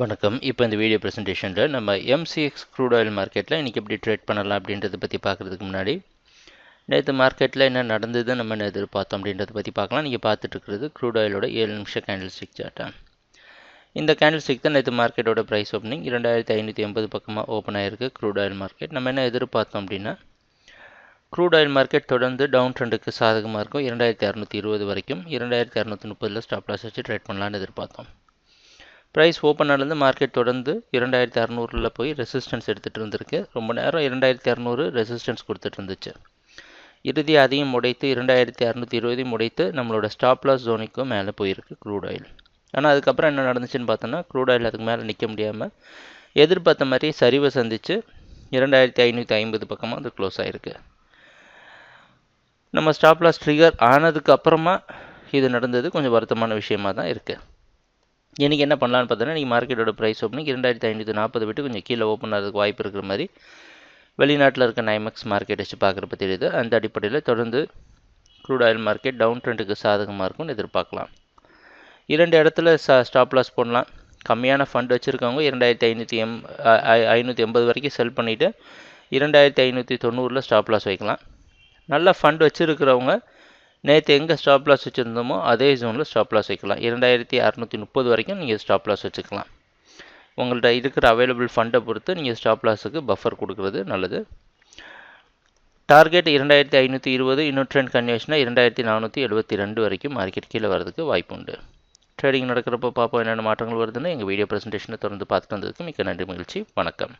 வணக்கம். இப்போ இந்த வீடியோ ப்ரெசன்டேஷனில் நம்ம MCX க்ரூட் ஆயில் மார்க்கெட்டில் இன்றைக்கி எப்படி ட்ரேட் பண்ணலாம் அப்படின்றத பற்றி பார்க்குறதுக்கு முன்னாடி நேற்று மார்க்கெட்டில் என்ன நடந்தது நம்ம எதிர்பார்த்தோம் அப்படின்றத பற்றி பார்க்கலாம். நீங்கள் பார்த்துட்டு இருக்கிறது க்ரூட் ஆயிலோட 7 நிமிஷம் கேண்டில் ஸ்டிக் சார்ட்டா. இந்த கேண்டில் ஸ்டிக் தான் நேற்று மார்க்கெட்டோட ப்ரைஸ் ஓப்பனிங் 2580 பக்கமாக ஓப்பன் ஆகிருக்கு க்ரூட் ஆயில் மார்க்கெட். நம்ம என்ன எதிர்பார்த்தோம் அப்படின்னா க்ரூட் ஆயில் மார்க்கெட் தொடர்ந்து டவுன் ட்ரெண்டுக்கு சாதகமாக இருக்கும் 2620 வரைக்கும் 2230 ஸ்டாப் லாஸ் வச்சு ட்ரேட் பண்ணலான்னு எதிர்பார்த்தோம். ப்ரைஸ் ஓப்பன் ஆனது மார்க்கெட் தொடர்ந்து 2600 போய் ரெசிஸ்டன்ஸ் எடுத்துகிட்டு இருந்திருக்கு. ரொம்ப நேரம் 2600 ரெசிஸ்டன்ஸ் கொடுத்துட்டு இருந்துச்சு. இறுதி அதையும் உடைத்து 2620 உடைத்து நம்மளோட ஸ்டாப் லாஸ் ஜோனுக்கும் மேலே போயிருக்கு க்ரூட் ஆயில். ஆனால் அதுக்கப்புறம் என்ன நடந்துச்சுன்னு பார்த்தோன்னா க்ரூட் ஆயில் அதுக்கு மேலே நிற்க முடியாமல் எதிர்பார்த்த மாதிரி சரிவை சந்தித்து 2550 பக்கமாக அது க்ளோஸ் ஆகிருக்கு. நம்ம ஸ்டாப் லாஸ் ட்ரிகர் ஆனதுக்கு அப்புறமா இது நடந்தது கொஞ்சம் வருத்தமான விஷயமாக தான் இருக்குது. இன்றைக்கி என்ன பண்ணலான்னு பார்த்தோன்னா இன்றைக்கி மார்க்கெட்டோட ப்ரைஸ் ஓப்பனிங் 2540 விட்டு கொஞ்சம் கீழே ஓப்பன் ஆகிறதுக்கு வாய்ப்பு இருக்கிற மாதிரி வெளிநாட்டில் இருக்க நைமெக்ஸ் மார்க்கெட் வச்சு பார்க்குறப்ப தெரியுது. அந்த அடிப்படையில் தொடர்ந்து க்ரூட் ஆயில் மார்க்கெட் டவுன் ட்ரெண்டுக்கு சாதகமாக இருக்கும்னு எதிர்பார்க்கலாம். 2 இடத்துல ஸ்டாப் லாஸ் போடலாம். கம்மியான ஃபண்ட் வச்சுருக்கவங்க 2580 வரைக்கும் செல் பண்ணிவிட்டு 2590 ஸ்டாப் லாஸ் வைக்கலாம். நல்ல ஃபண்ட் வச்சுருக்கிறவங்க நேற்று எங்கே ஸ்டாப் லாஸ் வச்சுருந்தோமோ அதே ஜோனில் ஸ்டாப் லாஸ் வைக்கலாம். 2630 வரைக்கும் நீங்கள் ஸ்டாப் லாஸ் வச்சுக்கலாம். உங்கள்கிட்ட இருக்கிற அவைலபிள் ஃபண்டை பொறுத்து நீங்கள் ஸ்டாப் லாஸுக்கு பஃபர் கொடுக்குறது நல்லது. டார்கெட் 2520, இன்னும் ட்ரெண்ட் கன்வென்ஷனாக 2472 வரைக்கும் மார்க்கெட் கீழே வரதுக்கு வாய்ப்பு உண்டு. ட்ரேடிங் நடக்கிறப்போ பார்ப்போம் என்னென்ன மாற்றங்கள் வருதுன்னு. எங்கள் வீடியோ ப்ரெசன்டேஷனை தொடர்ந்து பார்த்துட்டு வந்ததுக்கு மிக்க நன்றி, மகிழ்ச்சி, வணக்கம்.